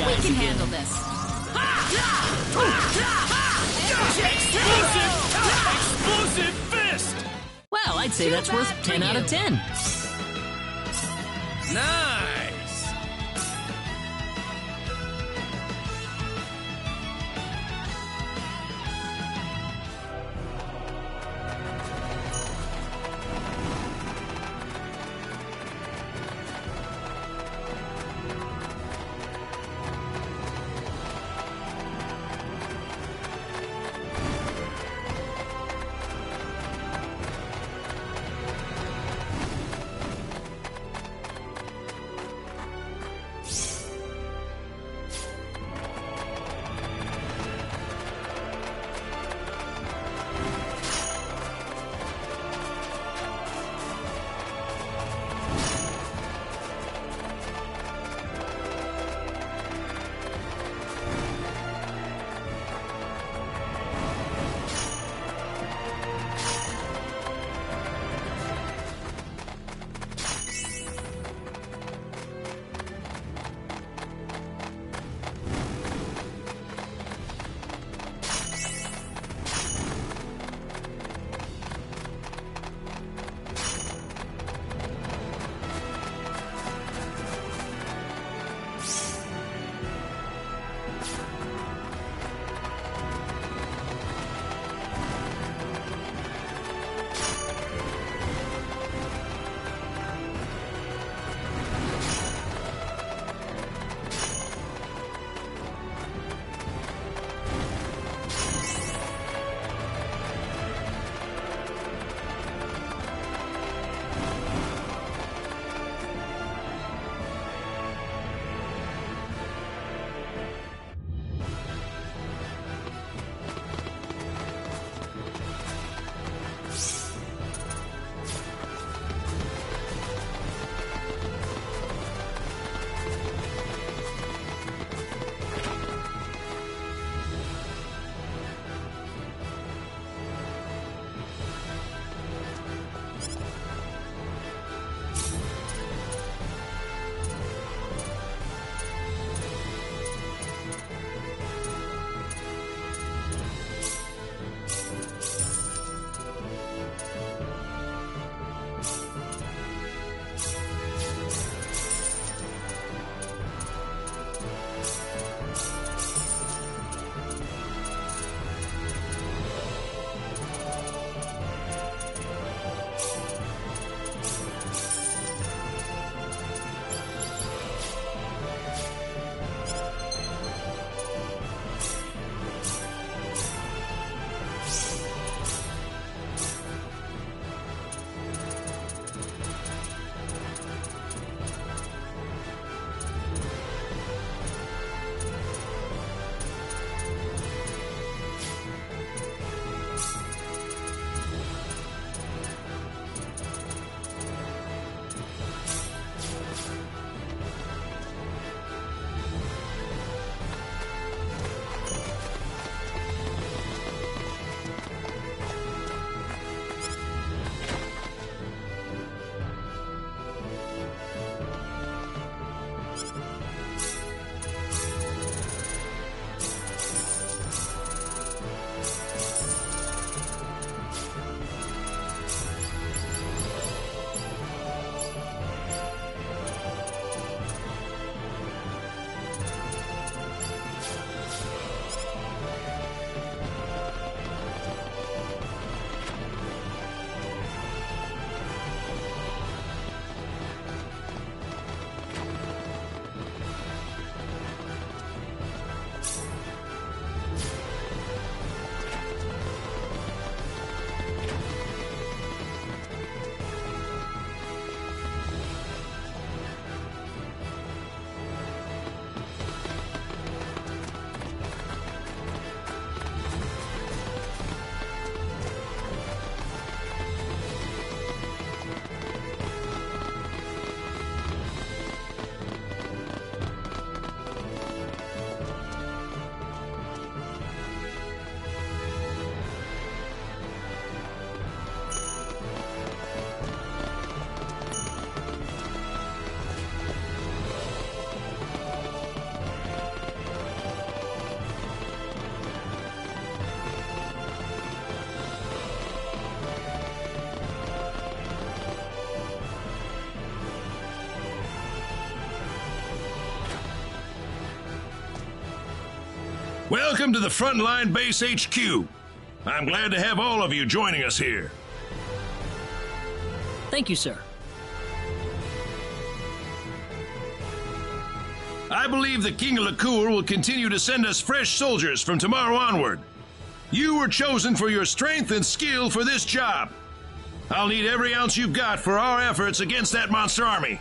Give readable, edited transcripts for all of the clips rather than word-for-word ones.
We can handle this. Explosive fist! Well, I'd say that's worth 10 out of 10. Nice! Welcome to the Frontline Base HQ. I'm glad to have all of you joining us here. Thank you, sir. I believe the King of Licour will continue to send us fresh soldiers from tomorrow onward. You were chosen for your strength and skill for this job. I'll need every ounce you've got for our efforts against that monster army.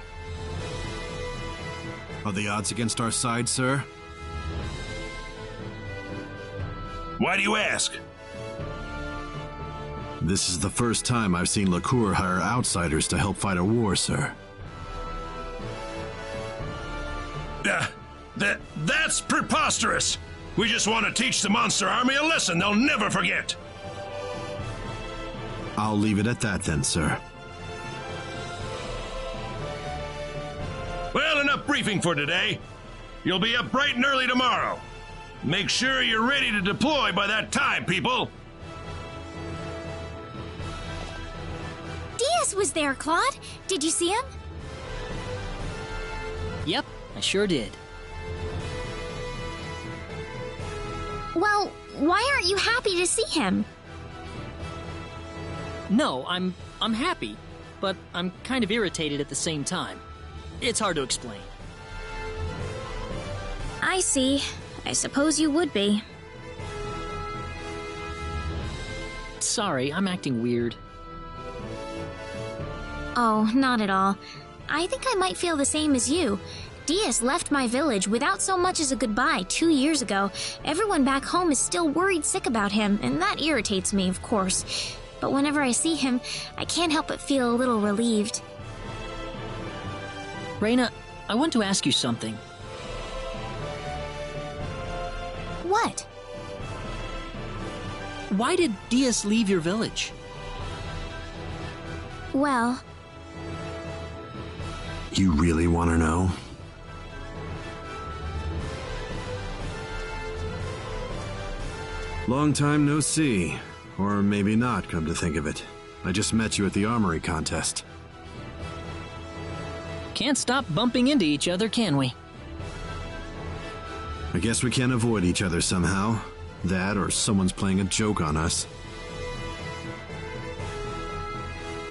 Are the odds against our side, sir? Why do you ask? This is the first time I've seen Licour hire outsiders to help fight a war, sir. That's preposterous. We just want to teach the monster army a lesson they'll never forget. I'll leave it at that then, sir. Well, enough briefing for today. You'll be up bright and early tomorrow. Make sure you're ready to deploy by that time, people. Diaz was there, Claude. Did you see him? Yep, I sure did. Well, why aren't you happy to see him? No, I'm happy, but I'm kind of irritated at the same time. It's hard to explain. I see. I suppose you would be. Sorry, I'm acting weird. Oh, not at all. I think I might feel the same as you. Diaz left my village without so much as a goodbye 2 years ago. Everyone back home is still worried sick about him, and that irritates me, of course. But whenever I see him, I can't help but feel a little relieved. Reyna, I want to ask you something. What? Why did Diaz leave your village? Well... You really want to know? Long time no see. Or maybe not, come to think of it. I just met you at the armory contest. Can't stop bumping into each other, can we? I guess we can't avoid each other somehow. That or someone's playing a joke on us.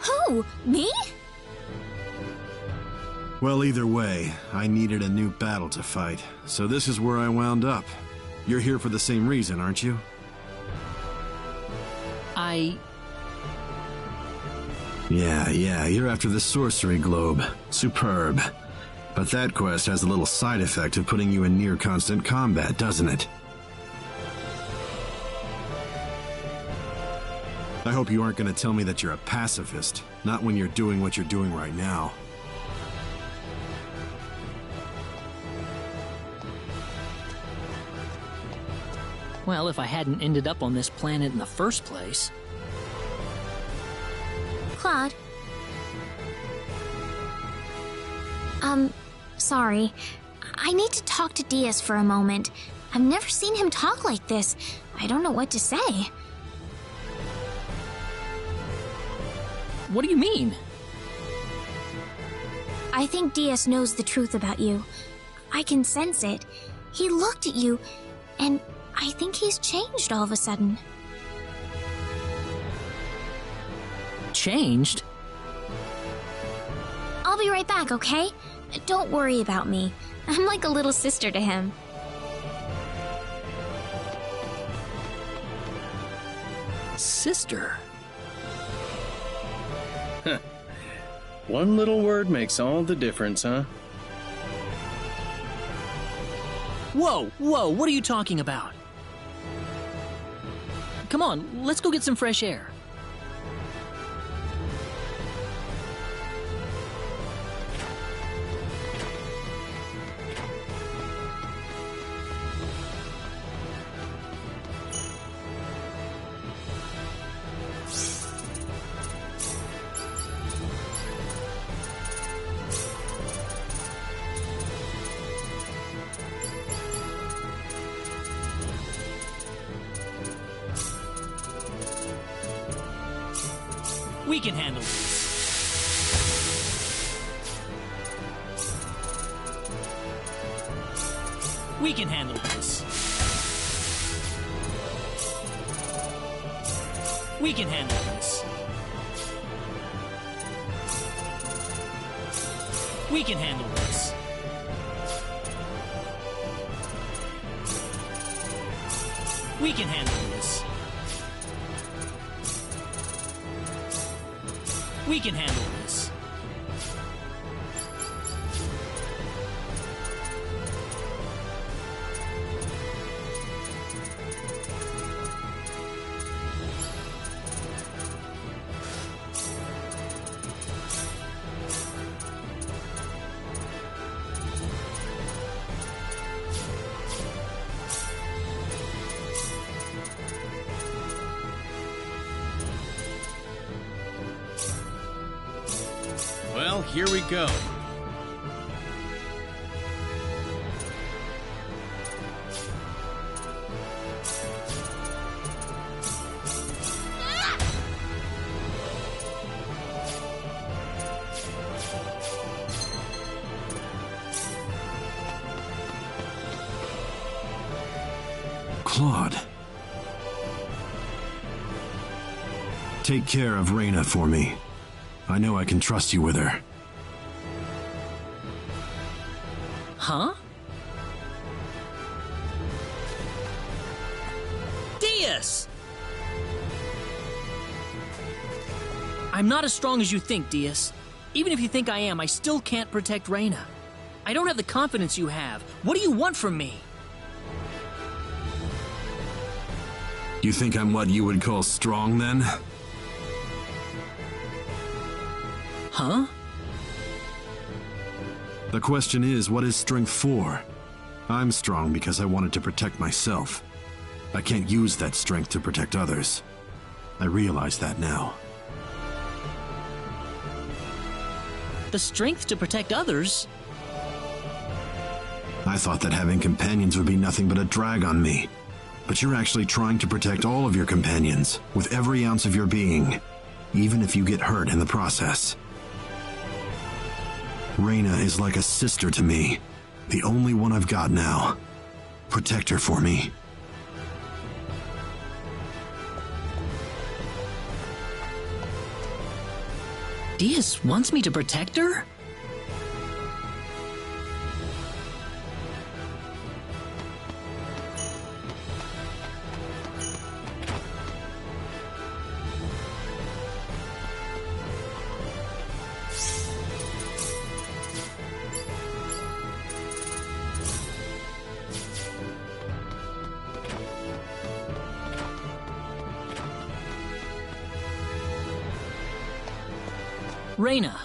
Who? Me? Well, either way, I needed a new battle to fight, so this is where I wound up. You're here for the same reason, aren't you? Yeah, you're after the sorcery globe. Superb. But that quest has a little side effect of putting you in near constant combat, doesn't it? I hope you aren't going to tell me that you're a pacifist, not when you're doing what you're doing right now. Well, if I hadn't ended up on this planet in the first place. Claude? Sorry. I need to talk to Diaz for a moment. I've never seen him talk like this. I don't know what to say. What do you mean? I think Diaz knows the truth about you. I can sense it. He looked at you, and I think he's changed all of a sudden. Changed? I'll be right back, okay? Don't worry about me. I'm like a little sister to him. Sister? One little word makes all the difference, huh? Whoa, what are you talking about? Come on, let's go get some fresh air. We can handle this. We can handle this. We can handle this. We can handle this. We can handle this. We can handle this. Well, here we go. Claude. Take care of Reyna for me. I know I can trust you with her. Huh? Diaz! I'm not as strong as you think, Diaz. Even if you think I am, I still can't protect Reyna. I don't have the confidence you have. What do you want from me? You think I'm what you would call strong, then? Huh? The question is, what is strength for? I'm strong because I wanted to protect myself. I can't use that strength to protect others. I realize that now. The strength to protect others? I thought that having companions would be nothing but a drag on me. But you're actually trying to protect all of your companions, with every ounce of your being, even if you get hurt in the process. Reyna is like a sister to me, the only one I've got now. Protect her for me. Diaz wants me to protect her? Reyna.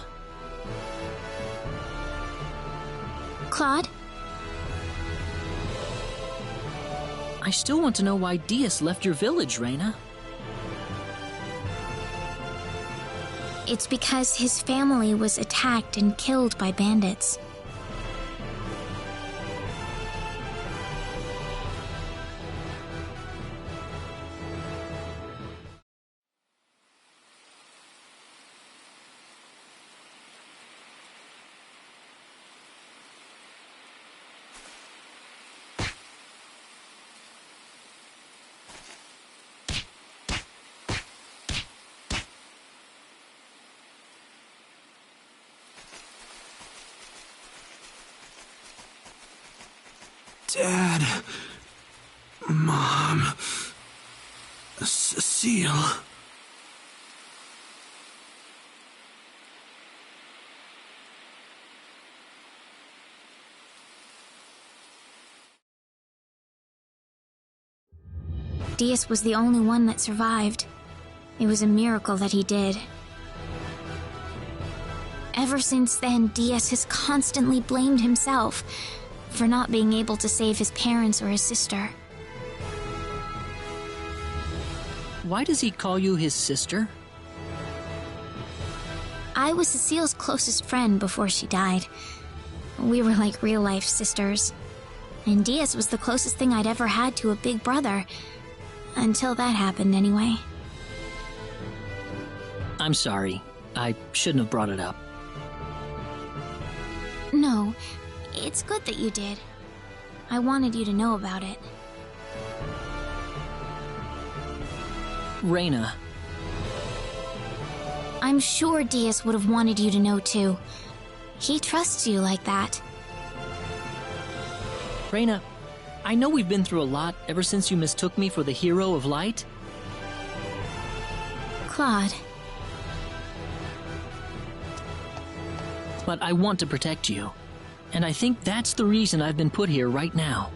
Claude? I still want to know why Diaz left your village, Reyna. It's because his family was attacked and killed by bandits. Dad. Mom. Cecile. Diaz was the only one that survived. It was a miracle that he did. Ever since then, Diaz has constantly blamed himself for not being able to save his parents or his sister. Why does he call you his sister? I was Cecile's closest friend before she died. We were like real-life sisters. And Diaz was the closest thing I'd ever had to a big brother. Until that happened, anyway. I'm sorry. I shouldn't have brought it up. No, it's good that you did. I wanted you to know about it. Reyna, I'm sure Diaz would have wanted you to know too. He trusts you like that. Reyna, I know we've been through a lot ever since you mistook me for the hero of light. Claude. But I want to protect you. And I think that's the reason I've been put here right now.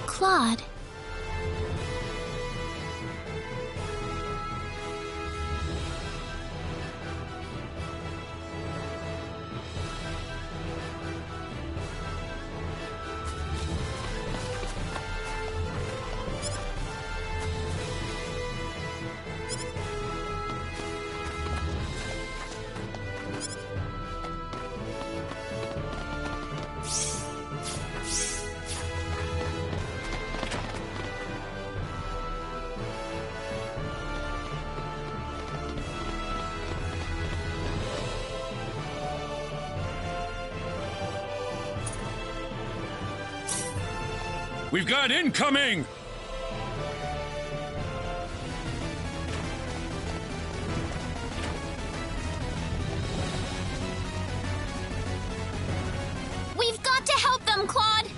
Claude. We've got incoming! We've got to help them, Claude!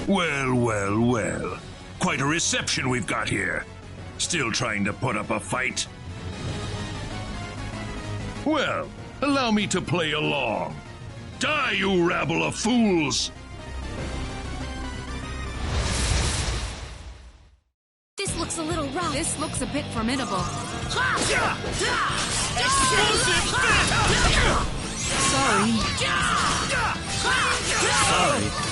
Well, well, well. Quite a reception we've got here. Still trying to put up a fight? Well, allow me to play along. Die, you rabble of fools! This looks a little rough. This looks a bit formidable. Sorry. Sorry.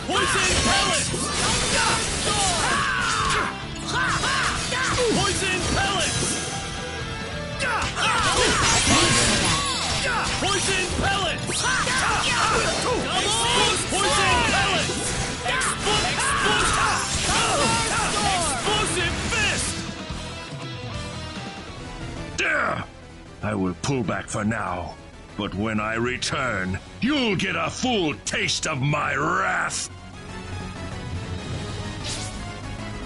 Poison pellets! Poison pellets! Poison pellets! Poison pellets! Explosive fist! I will pull back for now, but when I return, you'll get a full taste of my wrath!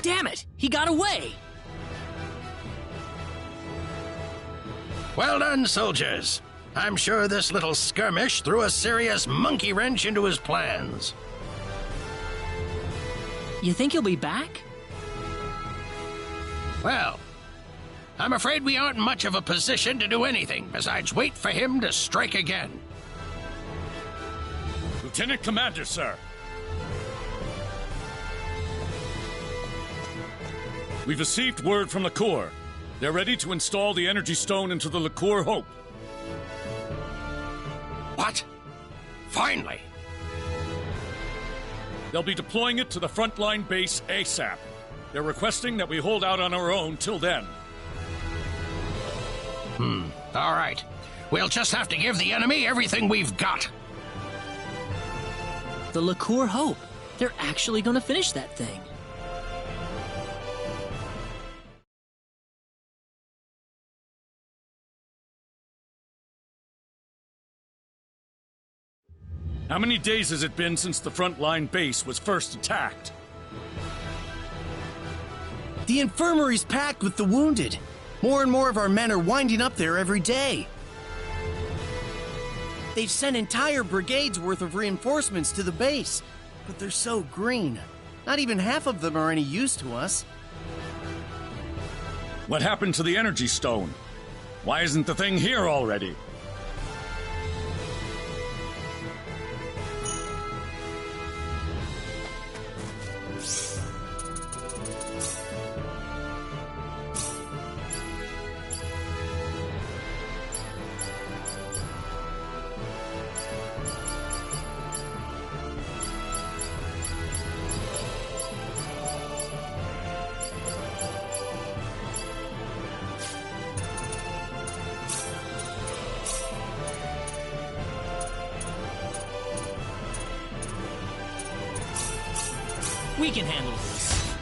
Damn it! He got away! Well done, soldiers. I'm sure this little skirmish threw a serious monkey wrench into his plans. You think he'll be back? Well, I'm afraid we aren't much of a position to do anything besides wait for him to strike again. Lieutenant Commander, sir. We've received word from LaCour. They're ready to install the Energy Stone into the LaCour Hope. What? Finally. They'll be deploying it to the frontline base ASAP. They're requesting that we hold out on our own till then. All right. We'll just have to give the enemy everything we've got. The LaCour Hope. They're actually going to finish that thing. How many days has it been since the frontline base was first attacked? The infirmary's packed with the wounded. More and more of our men are winding up there every day. They've sent entire brigades worth of reinforcements to the base, but they're so green. Not even half of them are any use to us. What happened to the Energy Stone? Why isn't the thing here already? We can handle this.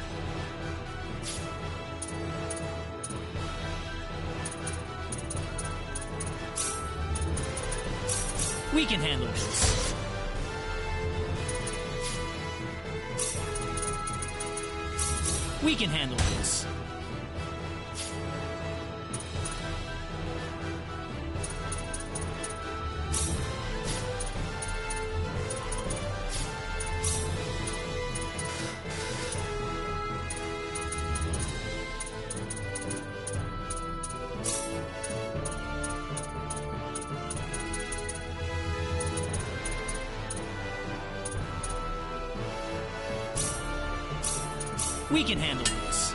We can handle this. We can handle this. We can handle this.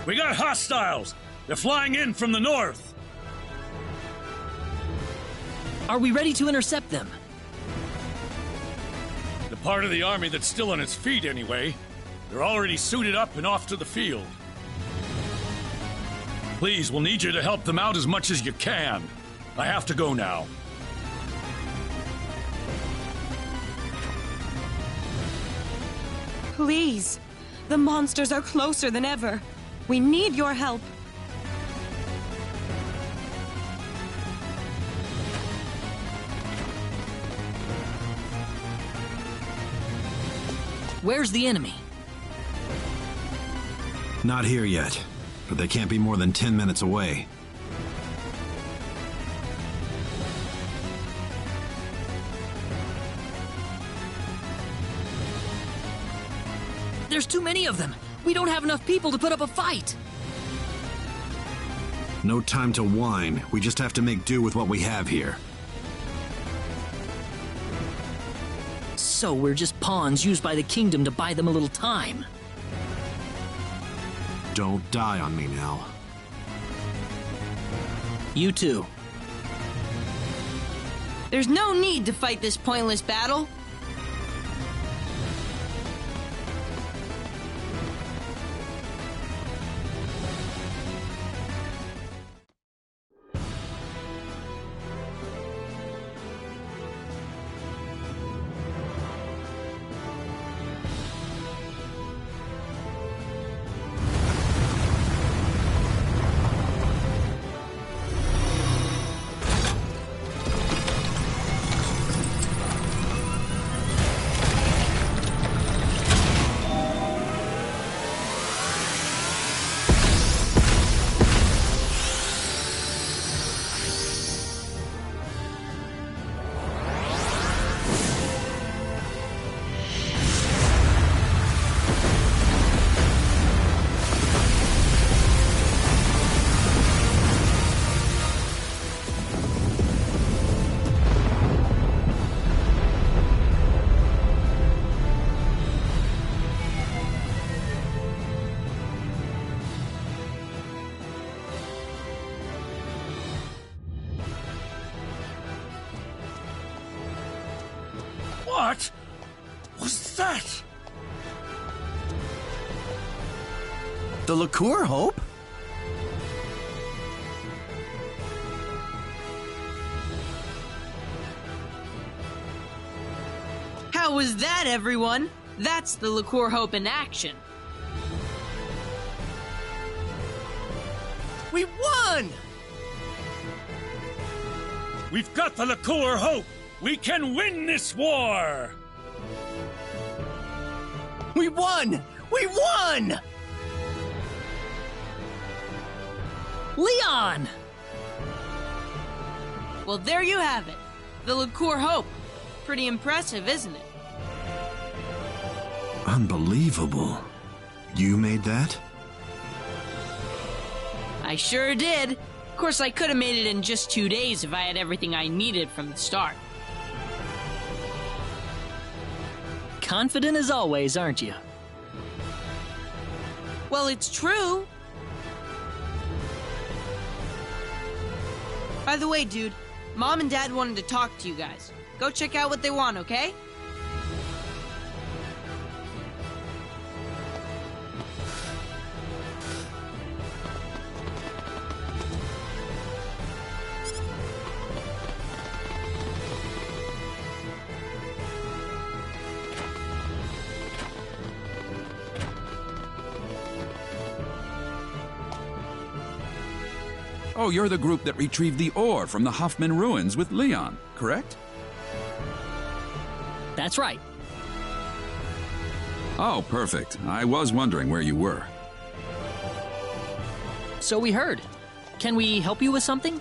We got hostiles! They're flying in from the north! Are we ready to intercept them? The part of the army that's still on its feet, anyway. They're already suited up and off to the field. Please, we'll need you to help them out as much as you can. I have to go now. Please. The monsters are closer than ever. We need your help. Where's the enemy? Not here yet, but they can't be more than 10 minutes away. There's too many of them. We don't have enough people to put up a fight. No time to whine. We just have to make do with what we have here. So we're just pawns used by the kingdom to buy them a little time. Don't die on me now. You too. There's no need to fight this pointless battle. What was that? The liqueur, Hope? How was that, everyone? That's the Liqueur Hope in action. We won! We've got the Liqueur Hope! We can win this war! We won! We won! Leon! Well, there you have it. The Liqueur Hope. Pretty impressive, isn't it? Unbelievable. You made that? I sure did. Of course, I could have made it in just 2 days if I had everything I needed from the start. Confident as always, aren't you? Well, it's true. By the way, dude, Mom and Dad wanted to talk to you guys. Go check out what they want, okay? Oh, you're the group that retrieved the ore from the Hoffman ruins with Leon, correct? That's right. Oh, perfect. I was wondering where you were. So we heard. Can we help you with something?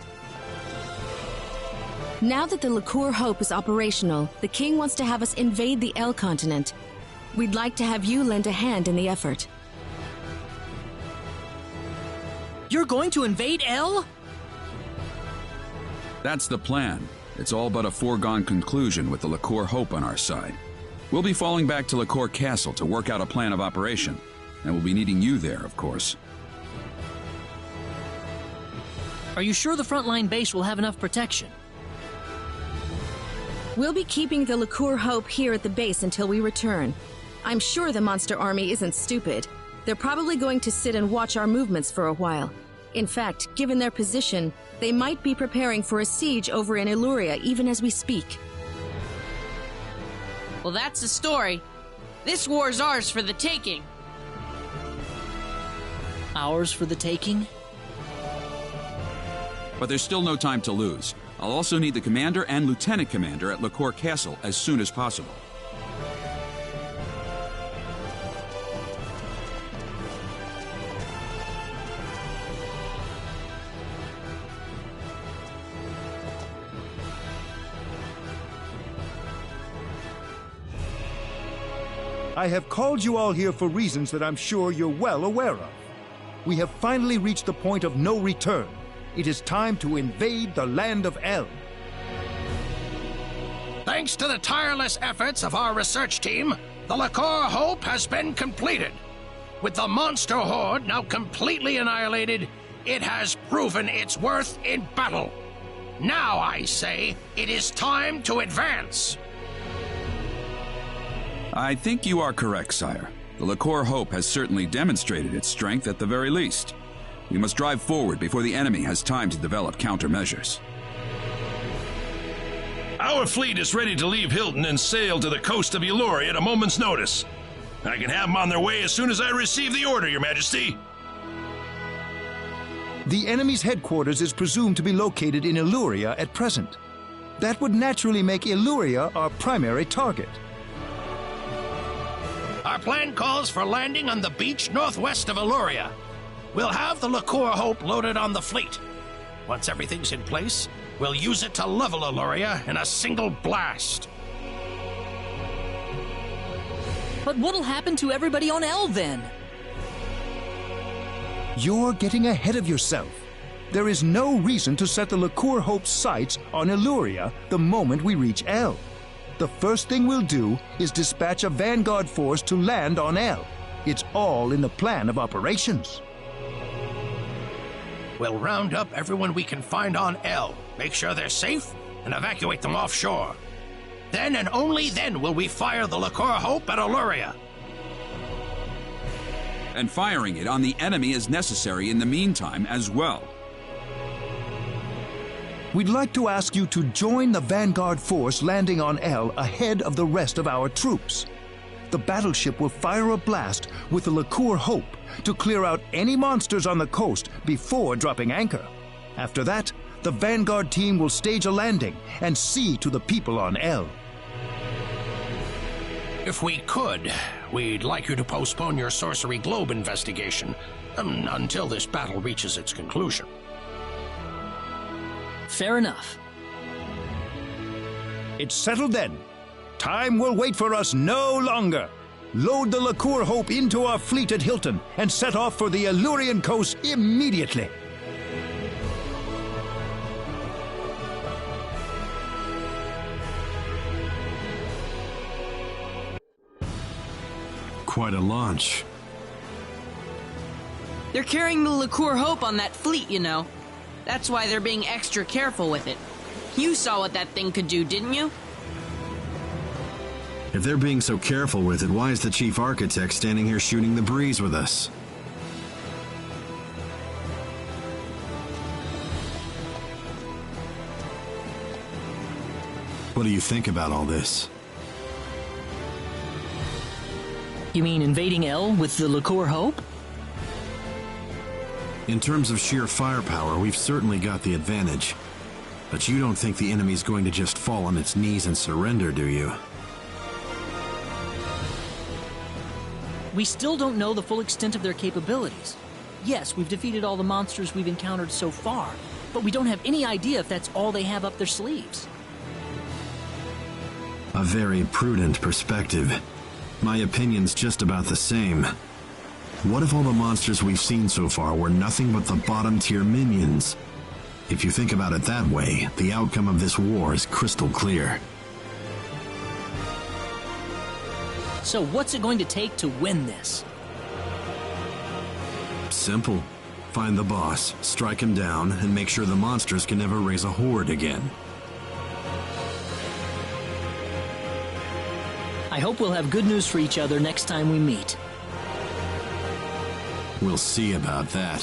Now that the Liqueur Hope is operational, the king wants to have us invade the El continent. We'd like to have you lend a hand in the effort. You're going to invade El? That's the plan. It's all but a foregone conclusion with the Liqueur Hope on our side. We'll be falling back to Liqueur Castle to work out a plan of operation, and we'll be needing you there, of course. Are you sure the frontline base will have enough protection? We'll be keeping the Liqueur Hope here at the base until we return. I'm sure the monster army isn't stupid. They're probably going to sit and watch our movements for a while. In fact, given their position, they might be preparing for a siege over in Illuria even as we speak. Well, that's the story. This war's ours for the taking. Ours for the taking? But there's still no time to lose. I'll also need the commander and lieutenant commander at Liqueur Castle as soon as possible. I have called you all here for reasons that I'm sure you're well aware of. We have finally reached the point of no return. It is time to invade the land of El. Thanks to the tireless efforts of our research team, the Liqueur Hope has been completed. With the monster horde now completely annihilated, it has proven its worth in battle. Now, I say, it is time to advance. I think you are correct, sire. The Liqueur Hope has certainly demonstrated its strength at the very least. We must drive forward before the enemy has time to develop countermeasures. Our fleet is ready to leave Hilton and sail to the coast of Illuria at a moment's notice. I can have them on their way as soon as I receive the order, Your Majesty. The enemy's headquarters is presumed to be located in Illuria at present. That would naturally make Illuria our primary target. Our plan calls for landing on the beach northwest of Illuria. We'll have the Liqueur Hope loaded on the fleet. Once everything's in place, we'll use it to level Illuria in a single blast. But what'll happen to everybody on El then? You're getting ahead of yourself. There is no reason to set the Liqueur Hope's sights on Illuria the moment we reach El. The first thing we'll do is dispatch a vanguard force to land on El. It's all in the plan of operations. We'll round up everyone we can find on El, make sure they're safe, and evacuate them offshore. Then and only then will we fire the Liqueur Hope at Illuria. And firing it on the enemy is necessary in the meantime as well. We'd like to ask you to join the vanguard force landing on El ahead of the rest of our troops. The battleship will fire a blast with the Liqueur Hope to clear out any monsters on the coast before dropping anchor. After that, the vanguard team will stage a landing and see to the people on El. If we could, we'd like you to postpone your Sorcery Globe investigation until this battle reaches its conclusion. Fair enough. It's settled then. Time will wait for us no longer. Load the Liqueur Hope into our fleet at Hilton and set off for the Illurian coast immediately. quite a launch. They're carrying the Liqueur Hope on that fleet, you know. That's why they're being extra careful with it. You saw what that thing could do, didn't you? If they're being so careful with it, why is the chief architect standing here shooting the breeze with us? What do you think about all this? You mean invading El with the Liqueur Hope? In terms of sheer firepower, we've certainly got the advantage. But you don't think the enemy's going to just fall on its knees and surrender, do you? We still don't know the full extent of their capabilities. Yes, we've defeated all the monsters we've encountered so far, but we don't have any idea if that's all they have up their sleeves. A very prudent perspective. My opinion's just about the same. What if all the monsters we've seen so far were nothing but the bottom-tier minions? If you think about it that way, the outcome of this war is crystal clear. So what's it going to take to win this? Simple. Find the boss, strike him down, and make sure the monsters can never raise a horde again. I hope we'll have good news for each other next time we meet. We'll see about that.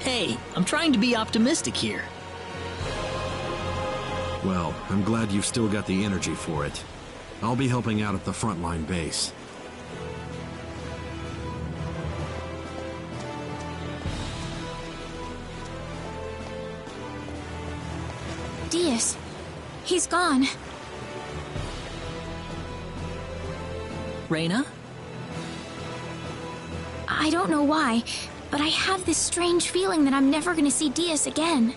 Hey, I'm trying to be optimistic here. Well, I'm glad you've still got the energy for it. I'll be helping out at the frontline base. Diaz, he's gone. Reyna? I don't know why, but I have this strange feeling that I'm never going to see Diaz again.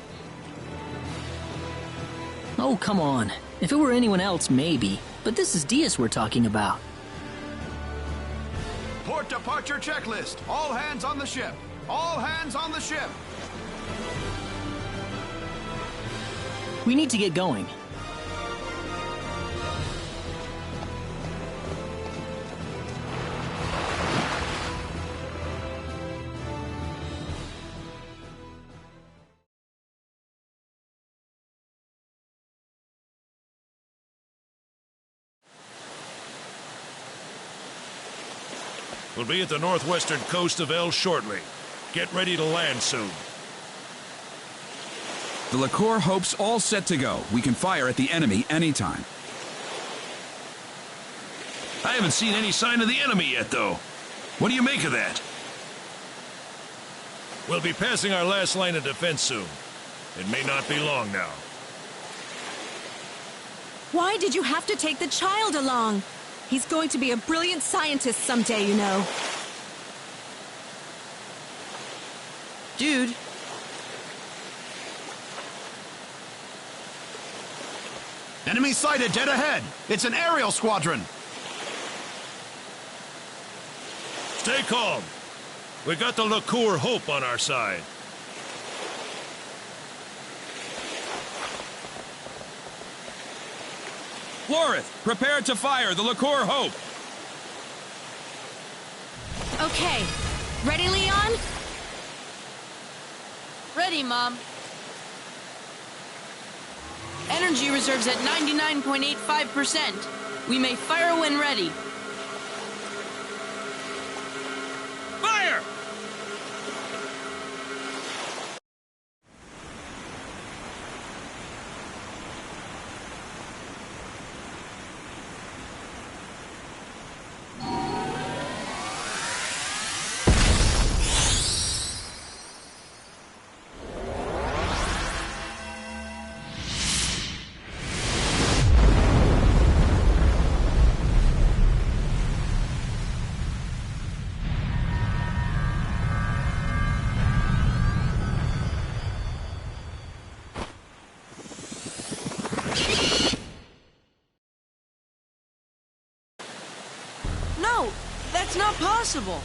Oh, come on. If it were anyone else, maybe. But this is Diaz we're talking about. Port departure checklist. All hands on the ship. All hands on the ship. We need to get going. We'll be at the northwestern coast of El shortly. Get ready to land soon. The Liqueur Hope's all set to go. We can fire at the enemy anytime. I haven't seen any sign of the enemy yet, though. What do you make of that? We'll be passing our last line of defense soon. It may not be long now. Why did you have to take the child along? He's going to be a brilliant scientist someday, you know. Dude. Enemy sighted dead ahead. It's an aerial squadron. Stay calm. We got the Liqueur Hope on our side. Lorith, prepare to fire the Liqueur Hope. Okay. Ready, Leon? Ready, Mom. Energy reserves at 99.85%. We may fire when ready. Fire! No, that's not possible.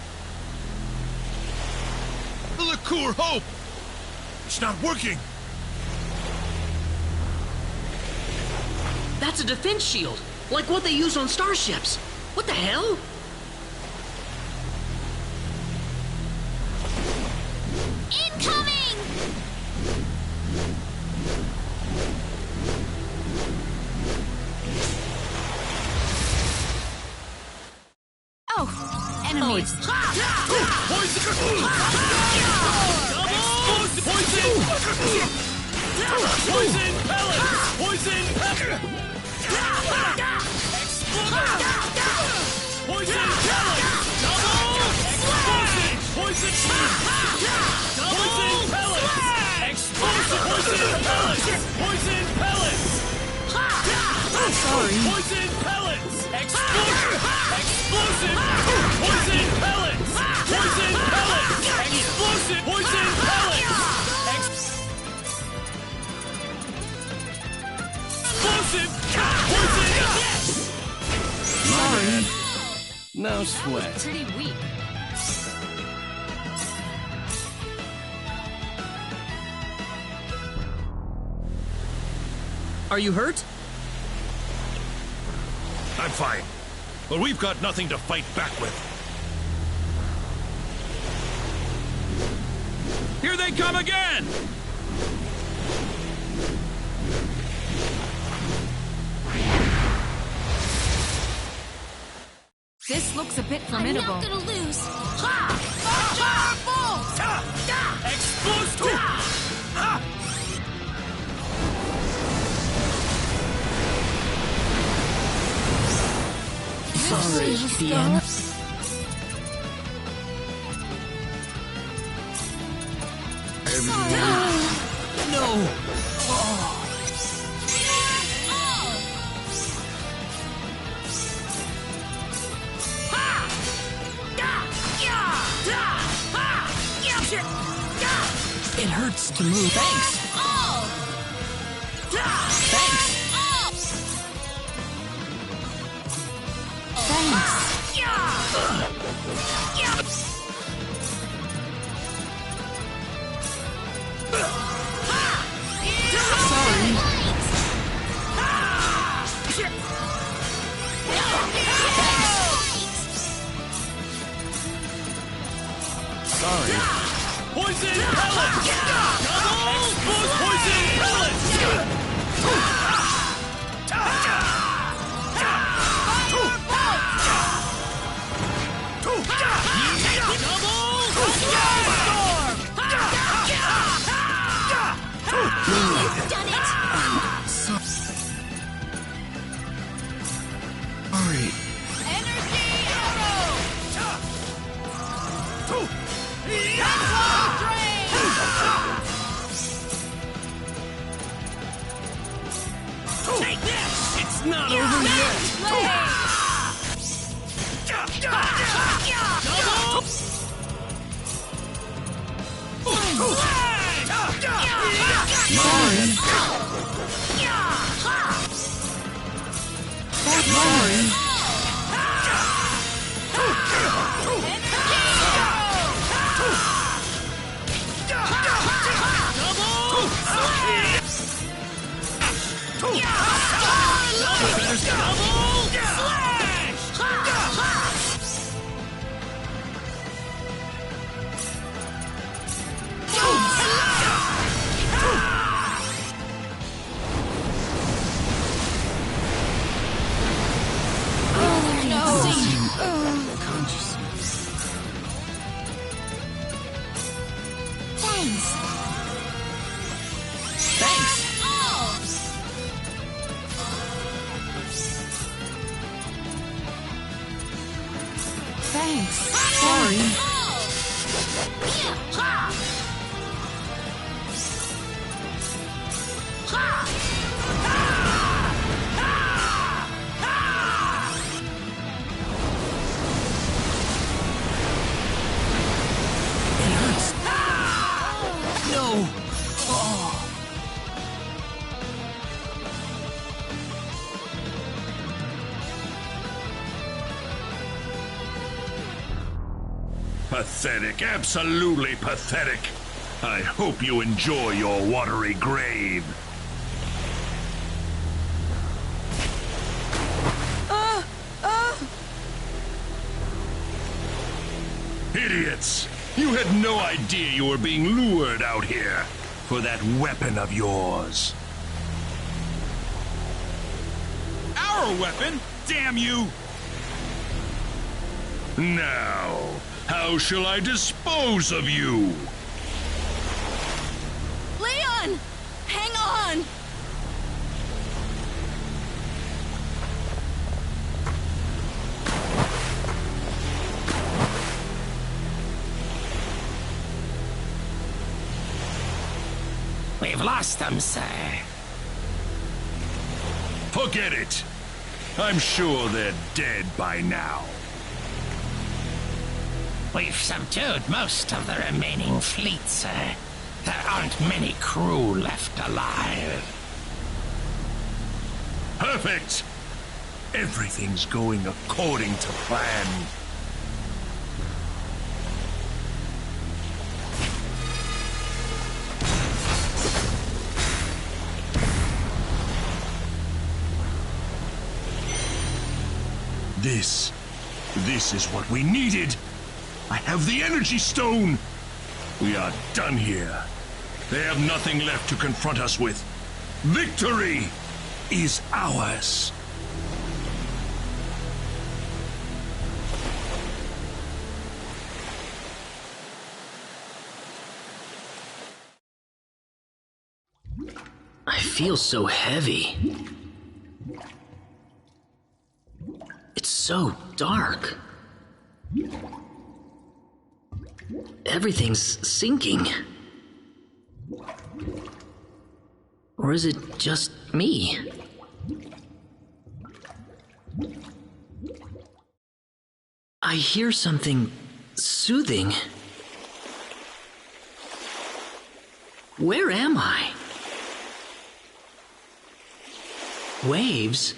The Liqueur Hope! It's not working! That's a defense shield. Like what they use on starships. What the hell? Incoming! Oh, enemies. Poison pellets! Poison pellets! Poison pellets! Double! Explosive! Poison Poison pellets! Explosive! Poison pellets! Poison pellets! Sorry. Poison pellets! Explosive! Explosive! Poison pellets! Poison pellets! Explosive! Poison pellets! Explosive! Poison! Sorry. No sweat. Pretty weak. Are you hurt? I'm fine. But we've got nothing to fight back with. Here they come again! This looks a bit formidable. I'm not gonna lose. Explosive! Sorry, Diane. No! It hurts to move. Thanks. Thanks. Sorry. Poison pellets! Explosive poison pellets! Take this! It's not over yet! Thanks. Sorry. It hurts. No. Pathetic, absolutely pathetic. I hope you enjoy your watery grave. Idiots! You had no idea you were being lured out here for that weapon of yours. Our weapon? Damn you! Now, how shall I dispose of you? Leon! Hang on! We've lost them, sir. Forget it. I'm sure they're dead by now. We've subdued most of the remaining fleet, sir. There aren't many crew left alive. Perfect! Everything's going according to plan. This is what we needed. I have the energy stone. We are done here. They have nothing left to confront us with. Victory is ours. I feel so heavy. It's so dark. Everything's sinking. Or is it just me? I hear something soothing. Where am I? Waves?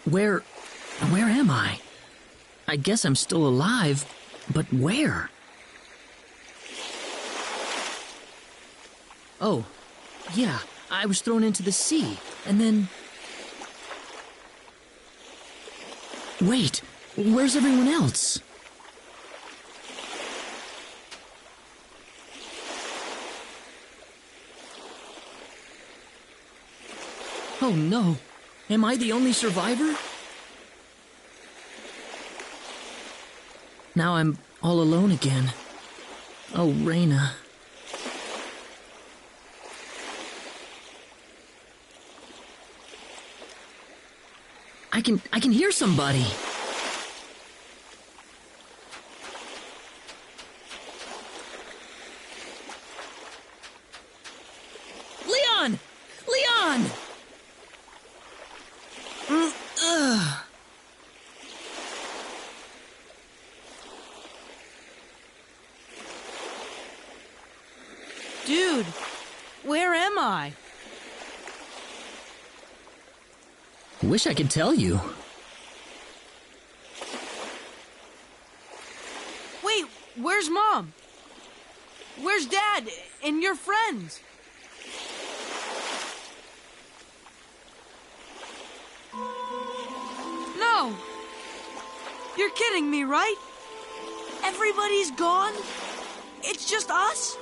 Where am I? I guess I'm still alive, but where? Oh, yeah, I was thrown into the sea, and then... Wait, where's everyone else? Oh no, am I the only survivor? Now I'm all alone again. Oh, Reyna. I can hear somebody. Leon! Leon! Dude, where am I? Wish I could tell you. Wait, where's Mom? Where's Dad and your friends? No! You're kidding me, right? Everybody's gone? It's just us?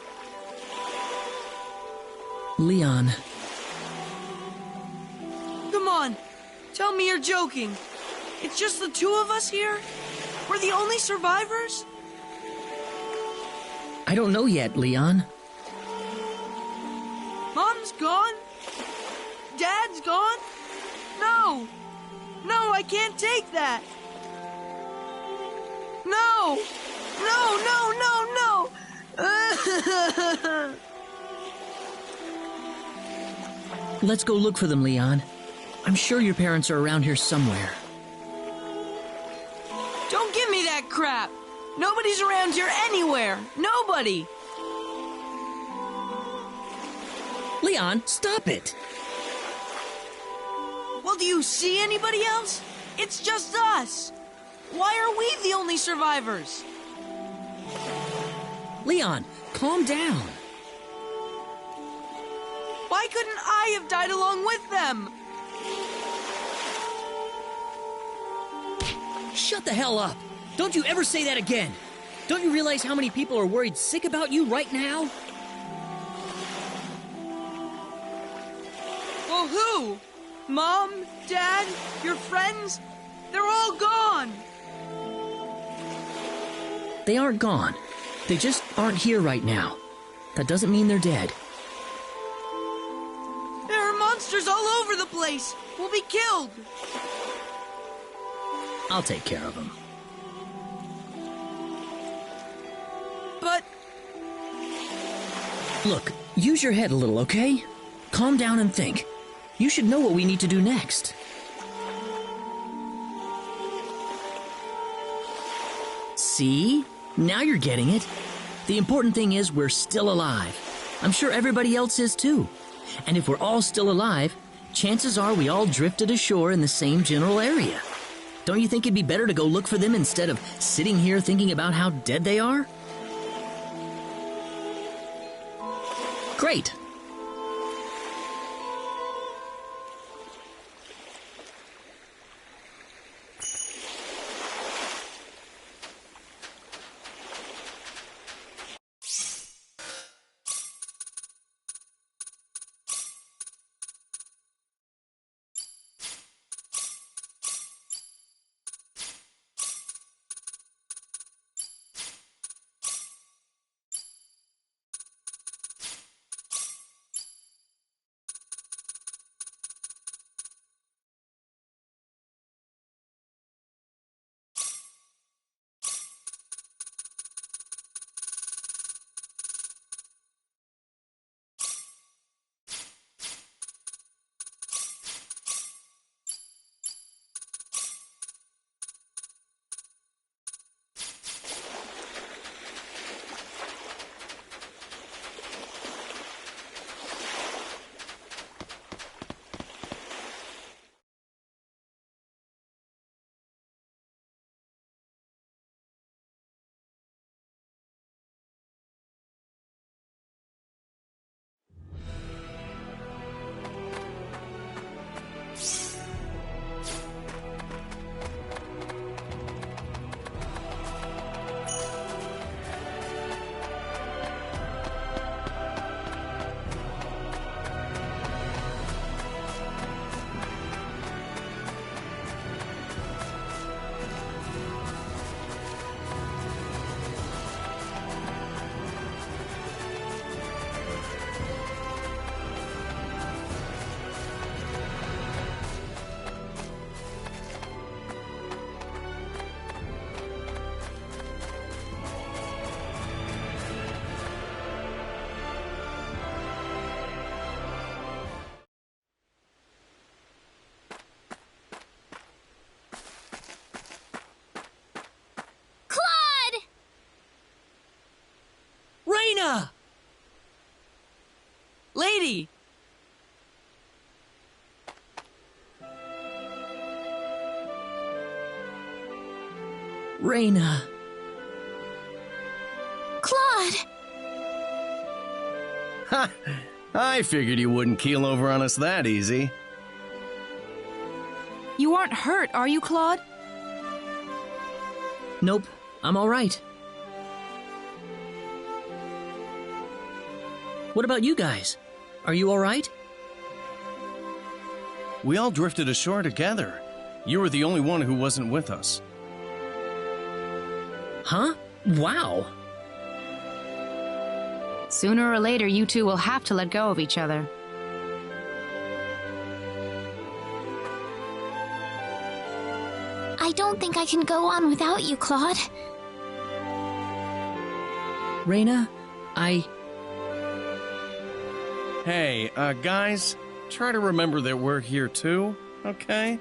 Leon. Come on, tell me you're joking. It's just the two of us here? We're the only survivors? I don't know yet, Leon. Mom's gone? Dad's gone? No! No, I can't take that! No! No, no, no, no! Let's go look for them, Leon. I'm sure your parents are around here somewhere. Don't give me that crap! Nobody's around here anywhere! Nobody! Leon, stop it! Well, do you see anybody else? It's just us! Why are we the only survivors? Leon, calm down. Why couldn't I have died along with them? Shut the hell up. Don't you ever say that again. Don't you realize how many people are worried sick about you right now? Well, who? Mom? Dad? Your friends? They're all gone. They aren't gone. They just aren't here right now. That doesn't mean they're dead. There are monsters all over the place. We'll be killed. I'll take care of them. But... Look, use your head a little, okay? Calm down and think. You should know what we need to do next. See? Now you're getting it. The important thing is we're still alive. I'm sure everybody else is too. And if we're all still alive, chances are we all drifted ashore in the same general area. Don't you think it'd be better to go look for them instead of sitting here thinking about how dead they are? Great. Raina! Lady! Raina. Claude! Ha! I figured you wouldn't keel over on us that easy. You aren't hurt, are you, Claude? Nope, I'm all right. What about you guys? Are you all right? We all drifted ashore together. You were the only one who wasn't with us. Huh? Wow. Sooner or later, you two will have to let go of each other. I don't think I can go on without you, Claude. Raina, Hey, guys, try to remember that we're here too, okay?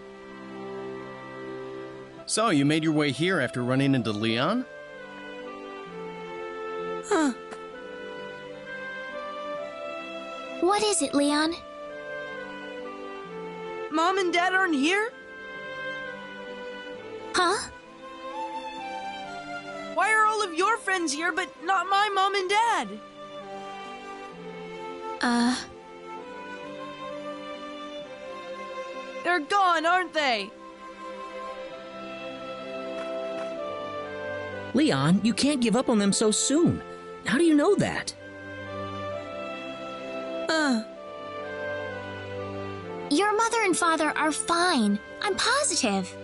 So, you made your way here after running into Leon? Huh. What is it, Leon? Mom and Dad aren't here? Huh? Why are all of of your friends here, but not my mom and dad. They're gone, aren't they? Leon, you can't give up on them so soon. How do you know that? Your mother and father are fine. I'm positive.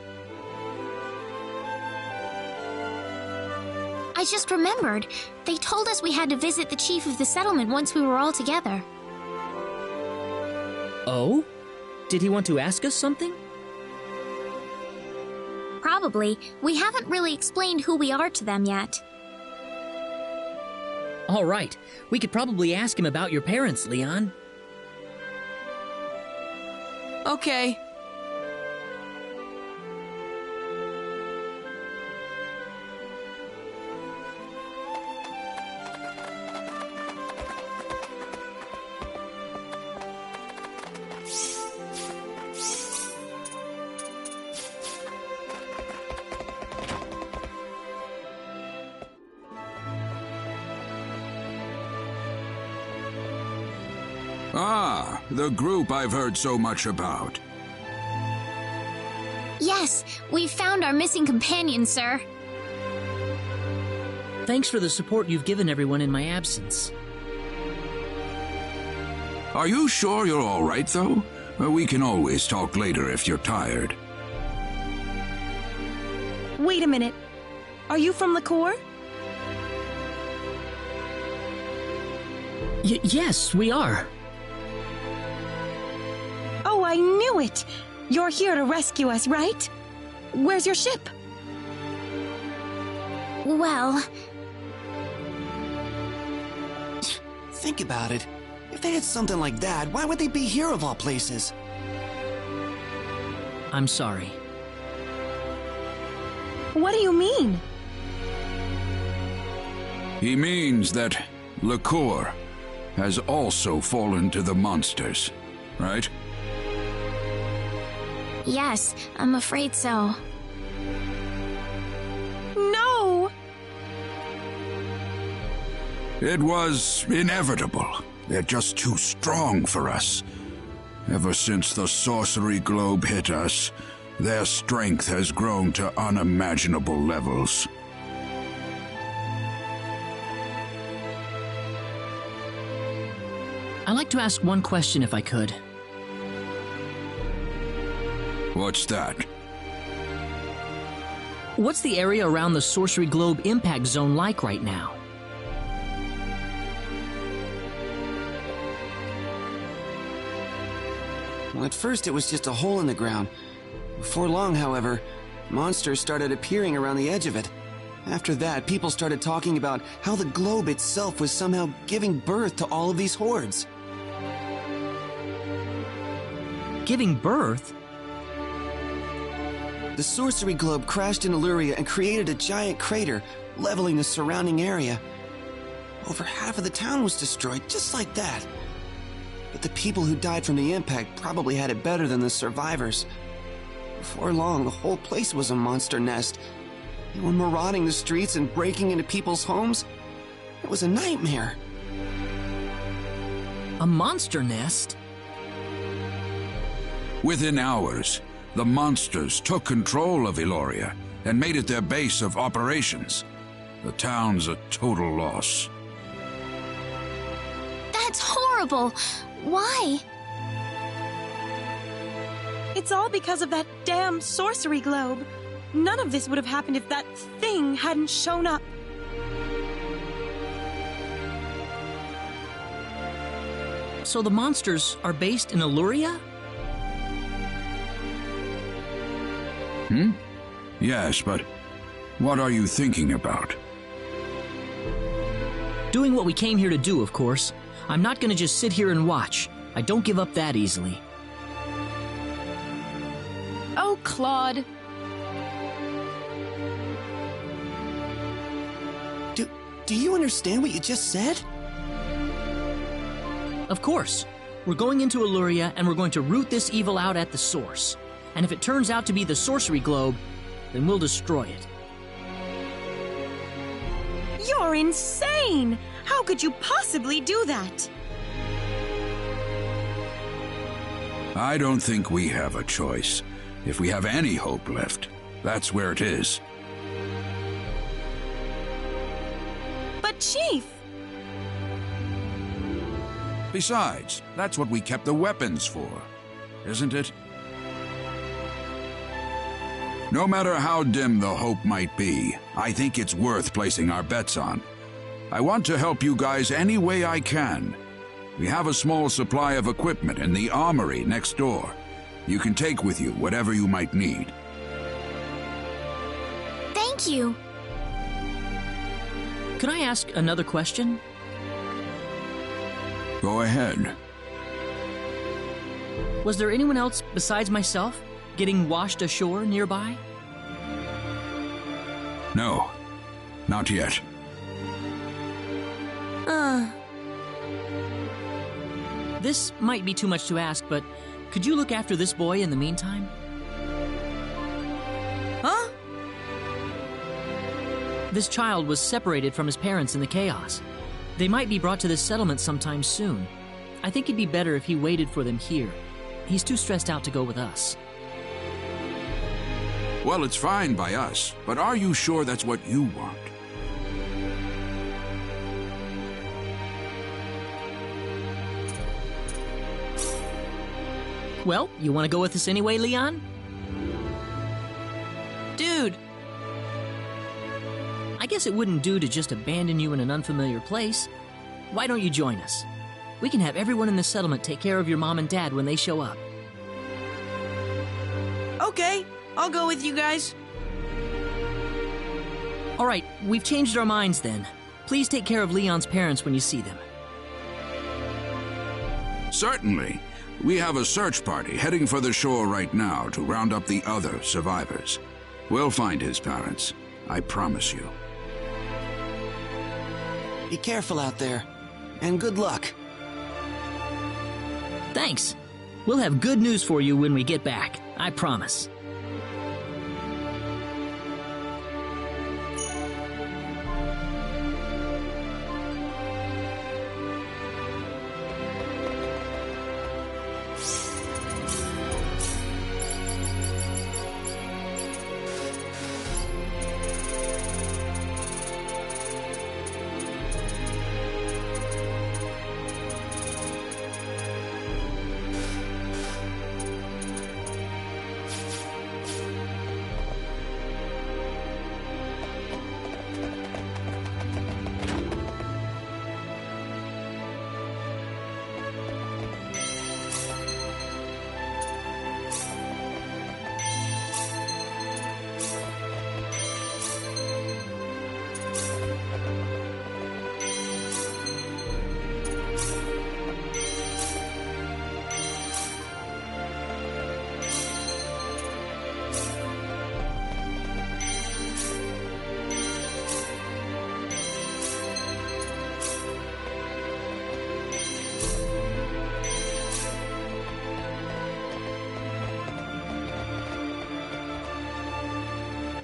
I just remembered. They told us we had to visit the chief of the settlement once we were all together. Oh? Did he want to ask us something? Probably. We haven't really explained who we are to them yet. All right. We could probably ask him about your parents, Leon. Okay. Ah, the group I've heard so much about. Yes, we've found our missing companion, sir. Thanks for the support you've given everyone in my absence. Are you sure you're all right, though? We can always talk later if you're tired. Wait a minute. Are you from LaCour? Yes, we are. Oh, I knew it! You're here to rescue us, right? Where's your ship? Well... Think about it. If they had something like that, why would they be here of all places? I'm sorry. What do you mean? He means that LaCour has also fallen to the monsters, right? Yes, I'm afraid so. No! It was inevitable. They're just too strong for us. Ever since the sorcery globe hit us, their strength has grown to unimaginable levels. I'd like to ask one question if I could. What's that? What's the area around the Sorcery Globe impact zone like right now? Well, at first it was just a hole in the ground. Before long, however, monsters started appearing around the edge of it. After that, people started talking about how the globe itself was somehow giving birth to all of these hordes. Giving birth? The sorcery globe crashed in Illyria and created a giant crater, leveling the surrounding area. Over half of the town was destroyed, just like that. But the people who died from the impact probably had it better than the survivors. Before long, the whole place was a monster nest. They were marauding the streets and breaking into people's homes. It was a nightmare. A monster nest? Within hours, the monsters took control of Illyria and made it their base of operations. The town's a total loss. That's horrible! Why? It's all because of that damn sorcery globe. None of this would have happened if that thing hadn't shown up. So the monsters are based in Illyria? Yes, but what are you thinking about? Doing what we came here to do, of course. I'm not gonna just sit here and watch. I don't give up that easily. Oh, Claude. Do you understand what you just said? Of course. We're going into Illyria and we're going to root this evil out at the source. And if it turns out to be the sorcery globe, then we'll destroy it. You're insane! How could you possibly do that? I don't think we have a choice. If we have any hope left, that's where it is. But Chief! Besides, that's what we kept the weapons for, isn't it? No matter how dim the hope might be, I think it's worth placing our bets on. I want to help you guys any way I can. We have a small supply of equipment in the armory next door. You can take with you whatever you might need. Thank you. Can I ask another question? Go ahead. Was there anyone else besides myself getting washed ashore nearby? No, not yet. This might be too much to ask, but could you look after this boy in the meantime? Huh? This child was separated from his parents in the chaos. They might be brought to this settlement sometime soon. I think it'd be better if he waited for them here. He's too stressed out to go with us. Well, it's fine by us, but are you sure that's what you want? Well, you want to go with us anyway, Leon? Dude! I guess it wouldn't do to just abandon you in an unfamiliar place. Why don't you join us? We can have everyone in the settlement take care of your mom and dad when they show up. Okay, I'll go with you guys. All right, we've changed our minds then. Please take care of Leon's parents when you see them. Certainly. We have a search party heading for the shore right now to round up the other survivors. We'll find his parents. I promise you. Be careful out there, and good luck. Thanks. We'll have good news for you when we get back. I promise.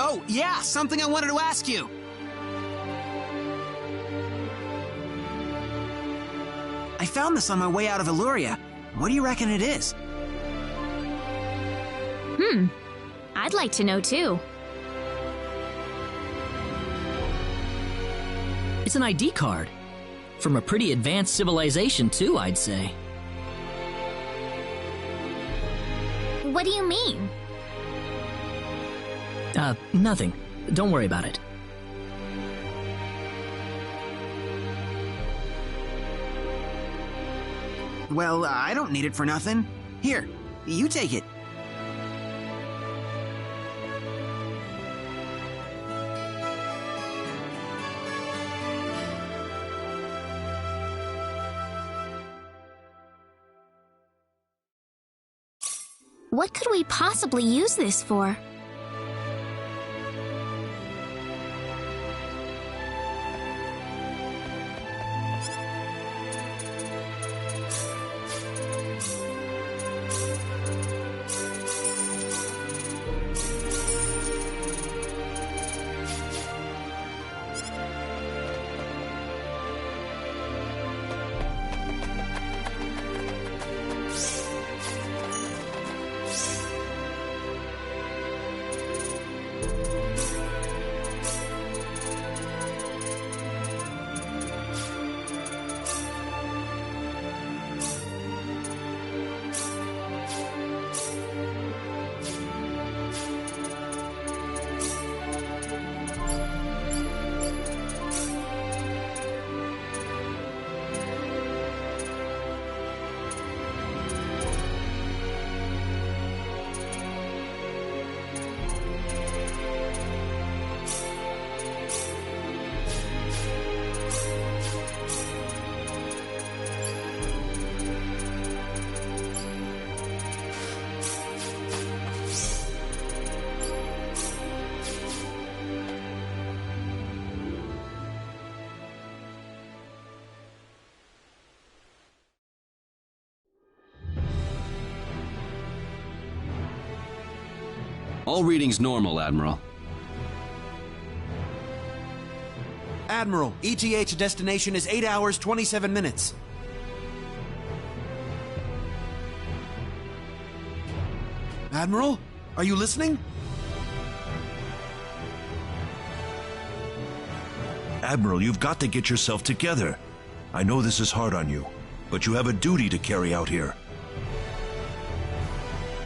Oh, yeah, something I wanted to ask you. I found this on my way out of Illyria. What do you reckon it is? I'd like to know too. It's an ID card. From a pretty advanced civilization too, I'd say. What do you mean? Nothing. Don't worry about it. Well, I don't need it for nothing. Here, you take it. What could we possibly use this for? All readings normal, Admiral. Admiral, ETH destination is 8 hours, 27 minutes. Admiral, are you listening? Admiral, you've got to get yourself together. I know this is hard on you, but you have a duty to carry out here.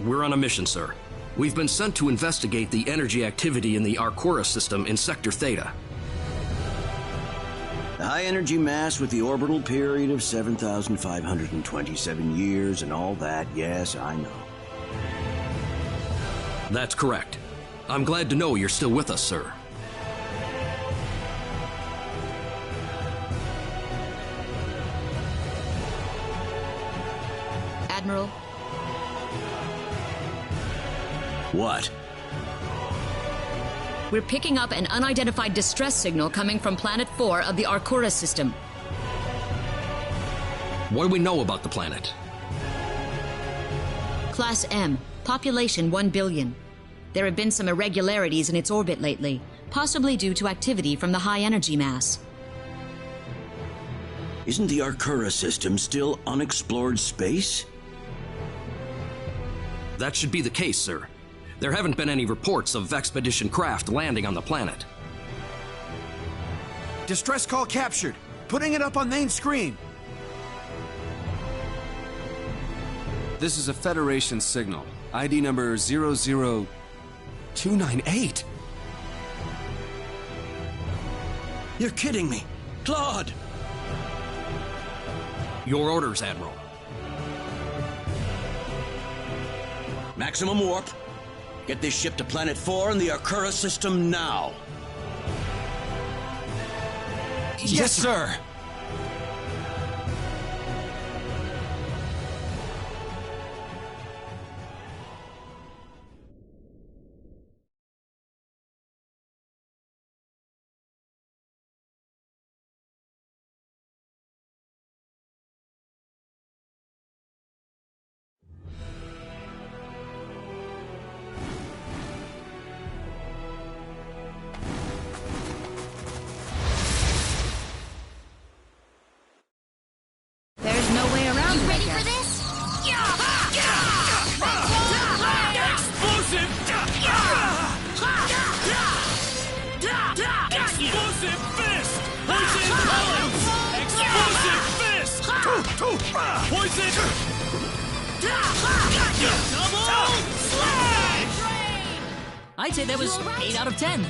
We're on a mission, sir. We've been sent to investigate the energy activity in the Arcura system in Sector Theta. The high-energy mass with the orbital period of 7,527 years and all that, yes, I know. That's correct. I'm glad to know you're still with us, sir. Admiral? What? We're picking up an unidentified distress signal coming from Planet 4 of the Arcura system. What do we know about the planet? Class M, population 1 billion. There have been some irregularities in its orbit lately, possibly due to activity from the high-energy mass. Isn't the Arcura system still unexplored space? That should be the case, sir. There haven't been any reports of Vexpedition craft landing on the planet. Distress call captured. Putting it up on main screen. This is a Federation signal. ID number 00298. You're kidding me. Claude! Your orders, Admiral. Maximum warp. Get this ship to Planet 4 in the Arcura system now. Yes, sir. There's no way around it, I Ready guess. for this? Explosive! Explosive fist! Poison pellets! Explosive fist! Poison! Double slash! I'd say that was 8 out of 10.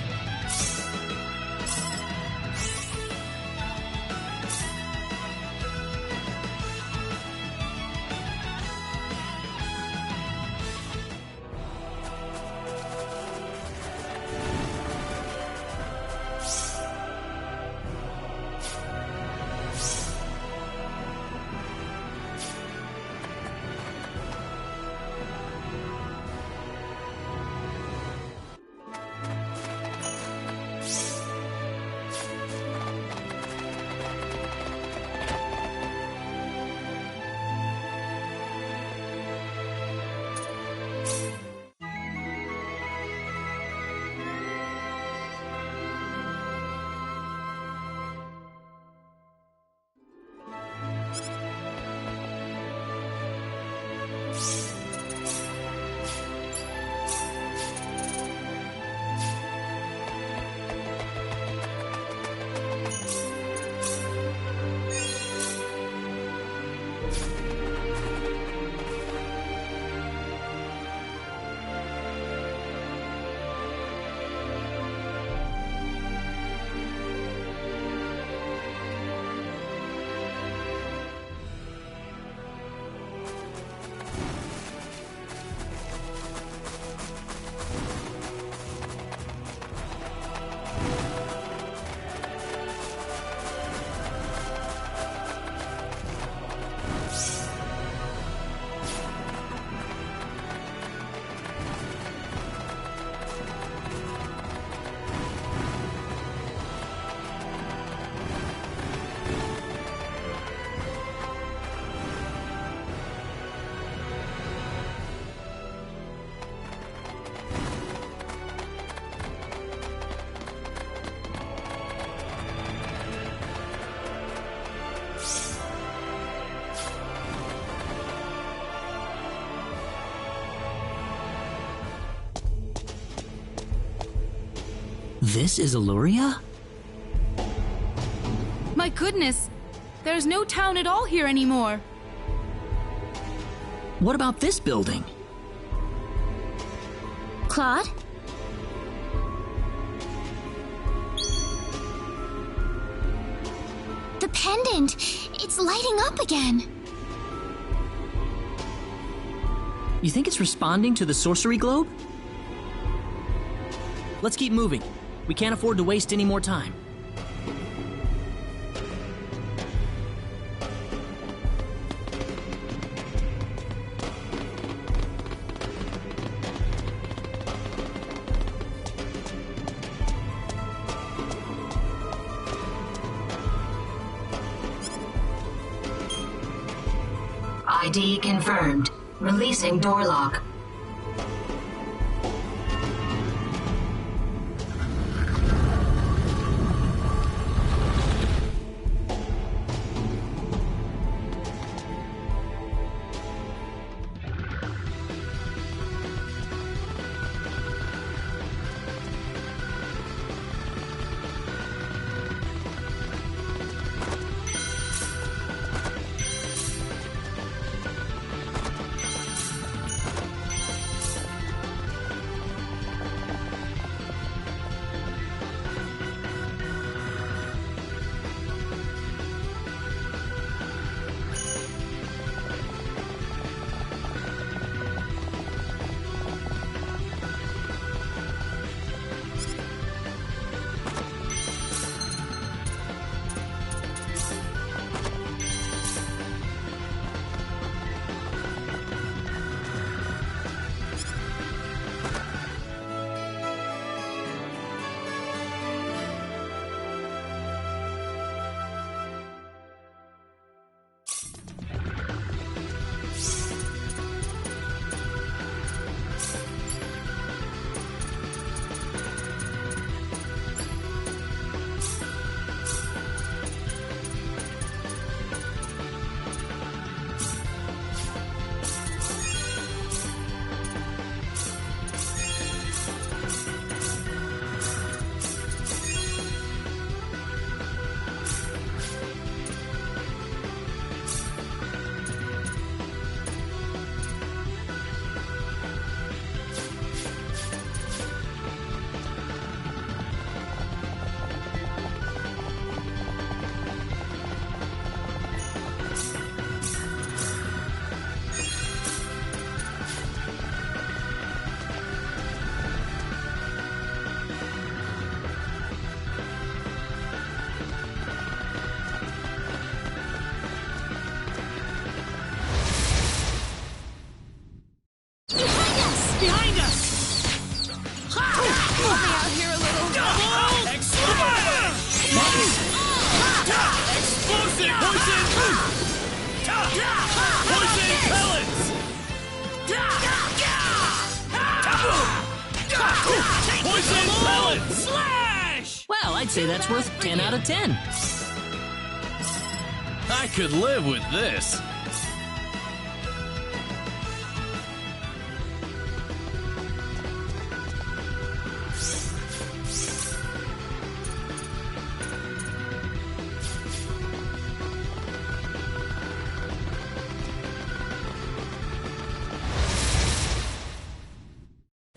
This is Illyria? My goodness! There's no town at all here anymore. What about this building? Claude? The pendant! It's lighting up again! You think it's responding to the sorcery globe? Let's keep moving. We can't afford to waste any more time. ID confirmed. Releasing door lock. Well, I'd say that's worth 10 out of 10. I could live with this.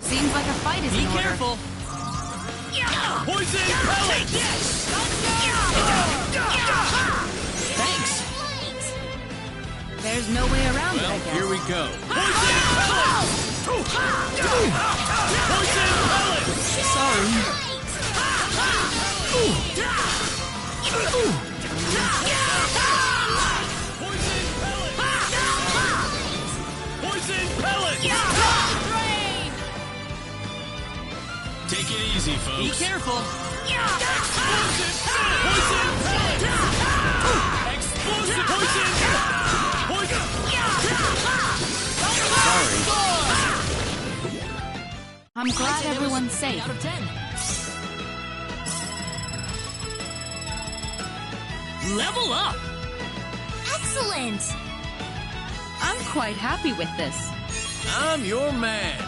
Seems like a fight is in order. Be careful! Poison pellet! Thanks. There's no way around it, I guess. Here we go. Poison pellet! Poison pellet! Sorry. Poison pellet! Take it easy, folks. Be careful. Explosive pellet! Explosive poison! Poison! Sorry. I'm glad everyone's safe. Out of 10. Level up! Excellent! I'm quite happy with this. I'm your man.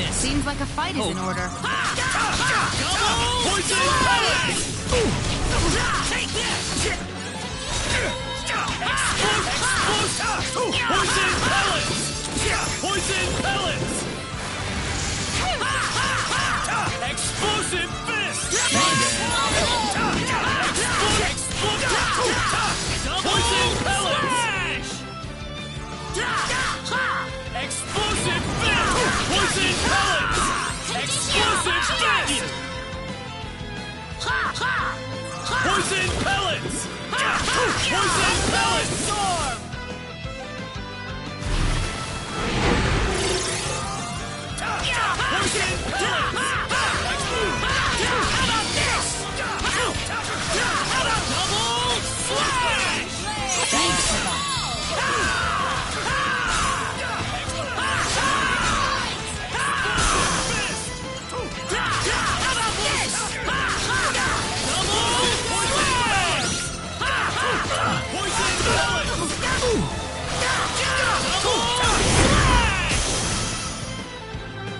this! Seems like a fight is in order. Poison pellet! Take this! Poison pellets! Poison pellets! Explosive fist! Poison pellets! Explosive fist! Poison pellets! Explosive fist! Poison pellets! Poison pellets! Storm! Poison pellets! How about this? Double slash! Thanks for that.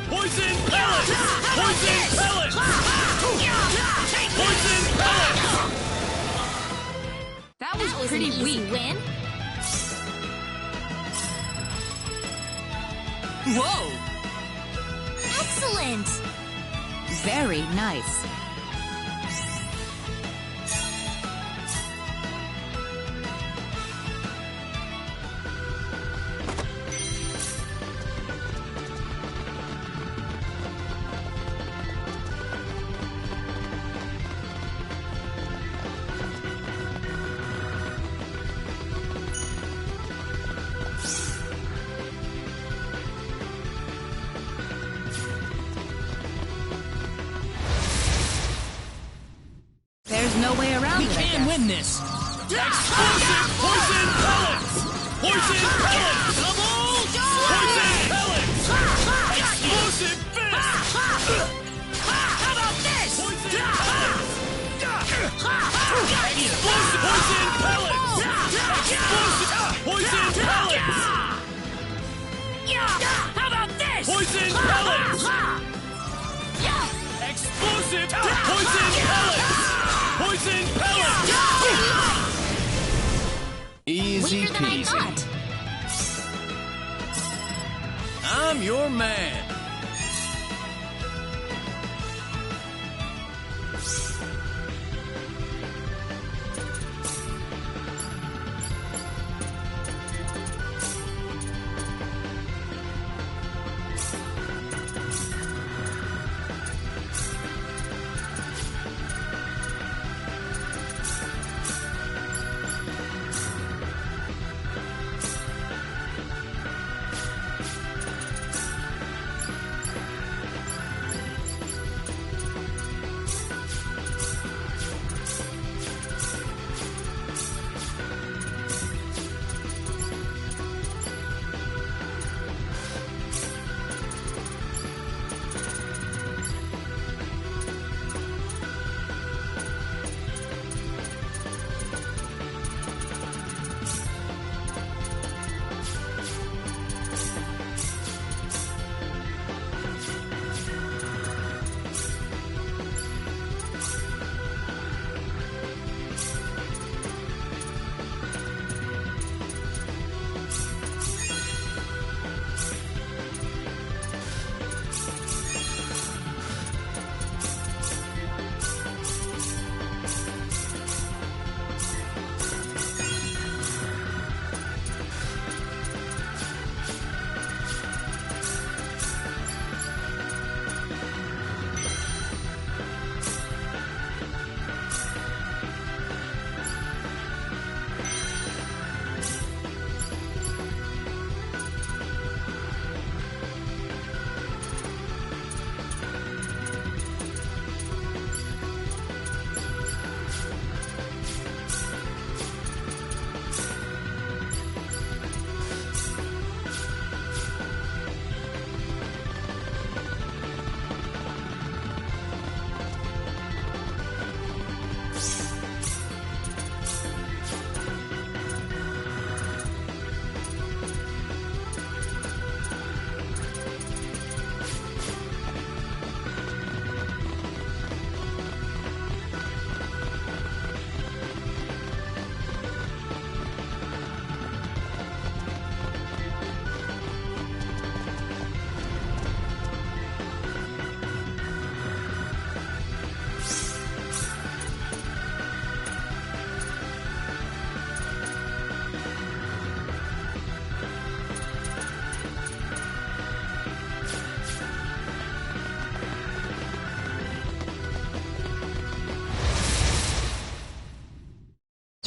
Poison pellets! Poison pellets! Poison pellets! That was pretty weak. Win? Whoa! Excellent! Very nice. There's no way around it. We can win this! Explosive poison pellets! Poison pellets! Double poison pellets! Explosive fist! How about this? Poison pellets! Explosive poison pellets! Explosive poison pellets! How about this? Poison pellets! Explosive poison pellets! Poison pellets! Easy Weaker than I peasy. thought. I'm your man.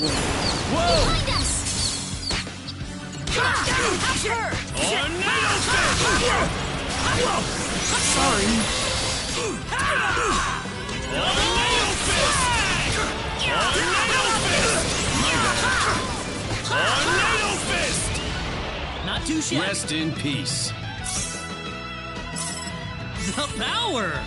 Behind us! Tornado Fist! Sorry. Tornado Fist! Tornado Fist! Tornado Fist! Not too shabby. Rest in peace. The power!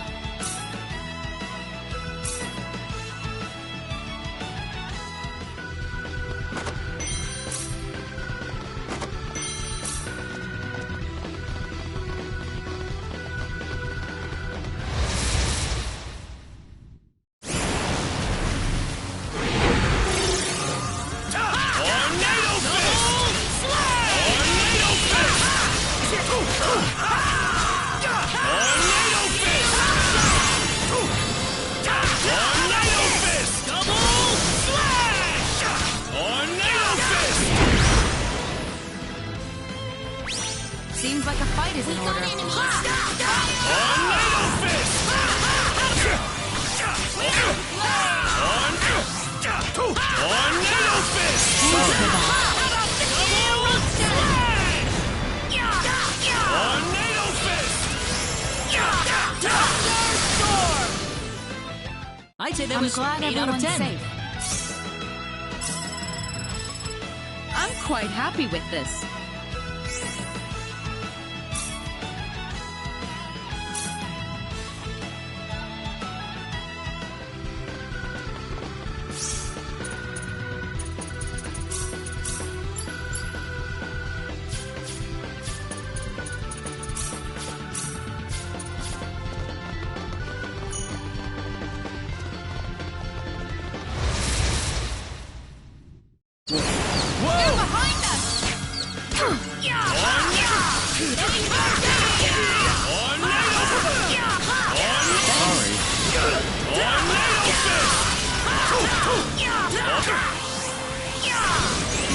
Seems like a fight is in order. Tornado Fist! Tornado Fist! Tornado Fist! I'd say that I'm was glad 8 out of everyone's 10. safe. I'm quite happy with this.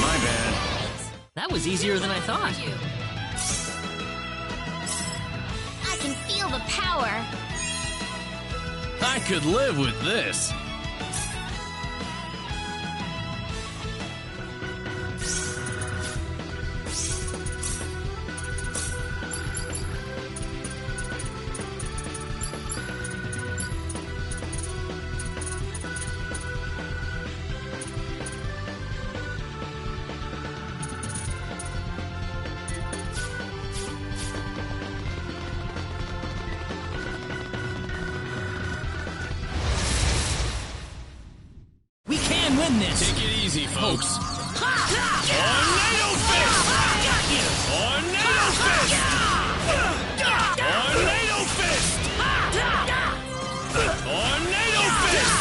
My bad. That was easier than I thought. I can feel the power. I could live with this. Win this. Take it easy, folks. Tornado Fist! Tornado Fist! Tornado Fist! Tornado Fist!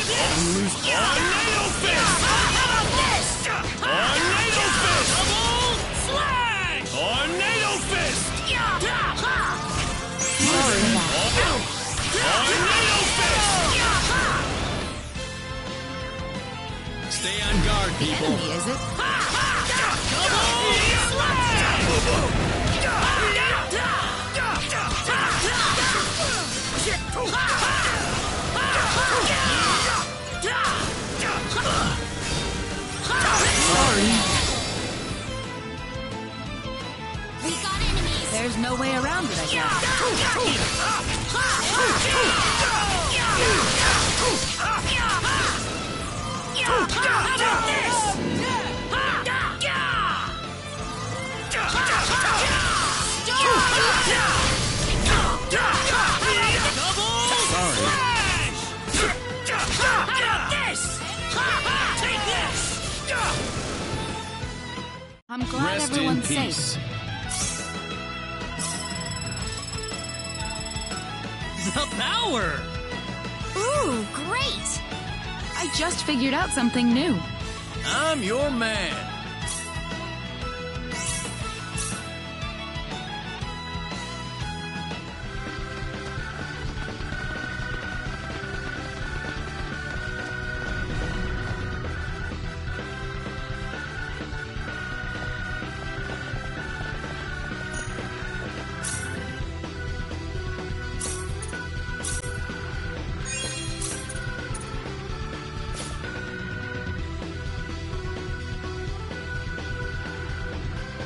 Tornado Fist! Tornado Fist! Double slash! Tornado Fist! Tornado Fist! Stay on guard, people. Enemy, is it? Sorry. We got enemies. There's no way around it, I guess. I'm glad Rest in everyone's peace. safe. The power! Ooh, great! I just figured out something new. I'm your man.